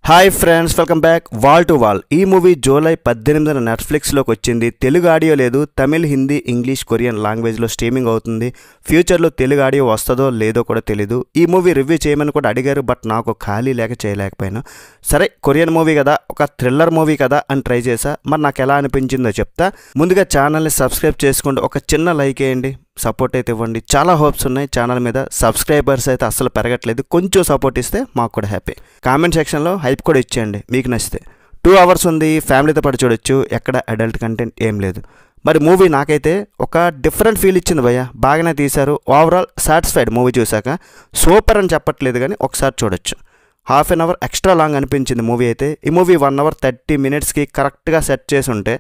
Hi friends, welcome back. Wall to wall ఈ movie July 18న నెట్ఫ్లిక్స్లోకి వచ్చింది. Telugu audio లేదు. Tamil, Hindi, English, Korean లాంగ్వేజ్లో స్ట్రీమింగ్ అవుతుంది. ఫ్యూచర్లో తెలుగు ఆడియో వస్తుందో లేదో కూడా తెలీదు. ఈ మూవీ రివ్యూ చేయమని కూడా అడిగారు, బట్ నాకు ఖాళీ లేక చేయలేకపోయాను. సరే, కొరియన్ మూవీ కదా, ఒక థ్రిల్లర్ మూవీ కదా అని ట్రై చేశా. మరి నాకు ఎలా అనిపించిందో చెప్తా. ముందుగా ఛానల్ని సబ్స్క్రైబ్ చేసుకోండి, ఒక చిన్న లైక్ వేయండి, సపోర్ట్ అయితే ఇవ్వండి. చాలా హోప్స్ ఉన్నాయి ఛానల్ మీద. సబ్స్క్రైబర్స్ అయితే అస్సలు పెరగట్లేదు. కొంచెం సపోర్ట్ ఇస్తే మాకు కూడా హ్యాపీ. కామెంట్ సెక్షన్లో హైప్ కూడా ఇచ్చేయండి మీకు నచ్చితే. 2 hours ఉంది, ఫ్యామిలీతో పాటు చూడొచ్చు. ఎక్కడ అడల్ట్ కంటెంట్ ఏం లేదు. మరి మూవీ నాకైతే ఒక డిఫరెంట్ ఫీల్ ఇచ్చింది భయ్య. బాగానే తీశారు. ఓవరాల్ సాటిస్ఫైడ్ మూవీ చూశాక. సూపర్ అని చెప్పట్లేదు కానీ ఒకసారి చూడొచ్చు. ½ an hour ఎక్స్ట్రా లాంగ్ అనిపించింది మూవీ అయితే. ఈ మూవీ 1 hour 30 minutesకి కరెక్ట్గా సెట్ చేసి ఉంటే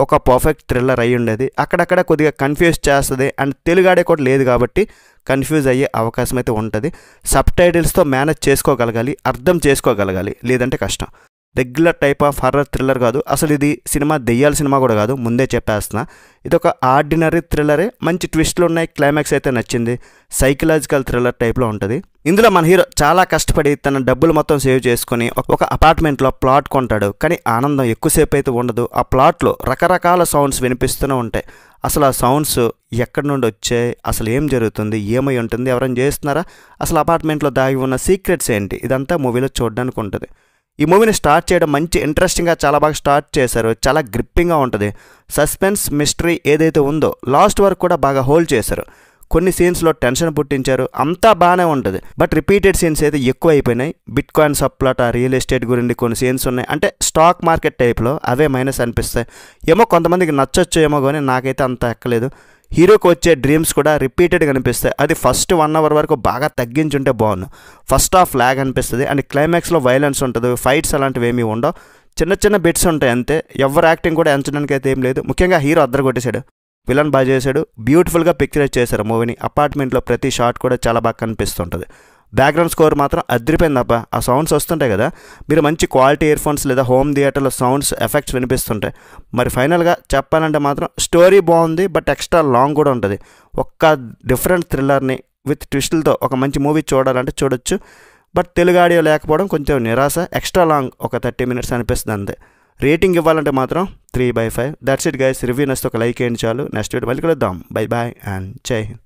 ఒక పర్ఫెక్ట్ థ్రిల్లర్ అయ్యి ఉండేది. అక్కడక్కడ కొద్దిగా కన్ఫ్యూజ్ చేస్తుంది. అండ్ తెలుగాడే కూడా లేదు కాబట్టి కన్ఫ్యూజ్ అయ్యే అవకాశం అయితే ఉంటుంది. సబ్ టైటిల్స్తో మేనేజ్ చేసుకోగలగాలి, అర్థం చేసుకోగలగాలి, లేదంటే కష్టం. Regular type of horror thriller కాదు అసలు. ఇది సినిమా దెయ్యాల సినిమా కూడా కాదు, ముందే చెప్పేస్తున్నా. ఇది ఒక ఆర్డినరీ థ్రిల్లరే. మంచి ట్విస్ట్లు ఉన్నాయి. క్లైమాక్స్ అయితే నచ్చింది. సైకలాజికల్ థ్రిల్లర్ టైప్లో ఉంటుంది. ఇందులో మన హీరో చాలా కష్టపడి తన డబ్బులు మొత్తం సేవ్ చేసుకుని ఒక అపార్ట్మెంట్లో ప్లాట్ కొంటాడు. కానీ ఆనందం ఎక్కువసేపు అయితే ఉండదు. ఆ ప్లాట్లో రకరకాల సౌండ్స్ వినిపిస్తూనే ఉంటాయి. అసలు ఆ సౌండ్స్ ఎక్కడి నుండి వచ్చాయి, అసలు ఏం జరుగుతుంది, ఏమై ఉంటుంది, ఎవరైనా చేస్తున్నారా, అసలు అపార్ట్మెంట్లో దాగి ఉన్న సీక్రెట్స్ ఏంటి, ఇదంతా మూవీలో చూడడానికి ఉంటుంది. ఈ మూవీని స్టార్ట్ చేయడం మంచి ఇంట్రెస్టింగ్గా చాలా బాగా స్టార్ట్ చేశారు. చాలా గ్రిప్పింగ్గా ఉంటుంది. సస్పెన్స్ మిస్టరీ ఏదైతే ఉందో లాస్ట్ వరకు కూడా బాగా హోల్డ్ చేశారు. కొన్ని సీన్స్లో టెన్షన్ పుట్టించారు. అంతా బాగానే ఉంటుంది. బట్ రిపీటెడ్ సీన్స్ అయితే ఎక్కువ అయిపోయినాయి. Bit coin subplot, real estate గురించి కొన్ని సీన్స్ ఉన్నాయి. అంటే స్టాక్ మార్కెట్ టైప్లో అవే మైనస్ అనిపిస్తాయి. ఏమో కొంతమందికి నచ్చొచ్చు ఏమో, కానీ నాకైతే అంత ఎక్కలేదు. హీరోకి వచ్చే డ్రీమ్స్ కూడా రిపీటెడ్గా అనిపిస్తాయి. అది ఫస్ట్ 1 hour వరకు బాగా తగ్గించుంటే బాగుండు. ఫస్ట్ హాఫ్ లాగ్ అనిపిస్తుంది. అండ్ క్లైమాక్స్లో వైలెన్స్ ఉంటుంది. ఫైట్స్ అలాంటివి ఏమీ ఉండవు. చిన్న చిన్న బిట్స్ ఉంటాయి అంతే. ఎవరు యాక్టింగ్ కూడా ఎంచడానికి అయితే ఏం లేదు. ముఖ్యంగా హీరో అద్దరు కొట్టేశాడు. విలన్ బాగా చేశాడు. బ్యూటిఫుల్గా పిక్చరైజ్ చేశారు మూవీని. అపార్ట్మెంట్లో ప్రతి షాట్ కూడా చాలా బాగా కనిపిస్తుంటుంది. బ్యాక్గ్రౌండ్ స్కోర్ మాత్రం అదిరిపోయింది అబ్బా. ఆ సౌండ్స్ వస్తుంటాయి కదా, మీరు మంచి క్వాలిటీ ఇయర్ ఫోన్స్ లేదా హోమ్ థియేటర్లో సౌండ్స్ ఎఫెక్ట్స్ వినిపిస్తుంటాయి. మరి ఫైనల్గా చెప్పాలంటే మాత్రం స్టోరీ బాగుంది, బట్ ఎక్స్ట్రా లాంగ్ కూడా ఉంటుంది. ఒక్క డిఫరెంట్ థ్రిల్లర్ని విత్ ట్విస్టులతో ఒక మంచి మూవీ చూడాలంటే చూడొచ్చు. బట్ తెలుగు ఆడియో లేకపోవడం కొంచెం నిరాశ. ఎక్స్ట్రా లాంగ్ ఒక 30 minutes అనిపిస్తుంది అంతే. రేటింగ్ ఇవ్వాలంటే మాత్రం 3/5. That's it guys. రివ్యూ నచ్చితే ఒక లైక్ వేయండి చాలు. నెక్స్ట్ వీడియో మళ్ళీ కలుద్దాం. బై బాయ్ అండ్ జై హింద్.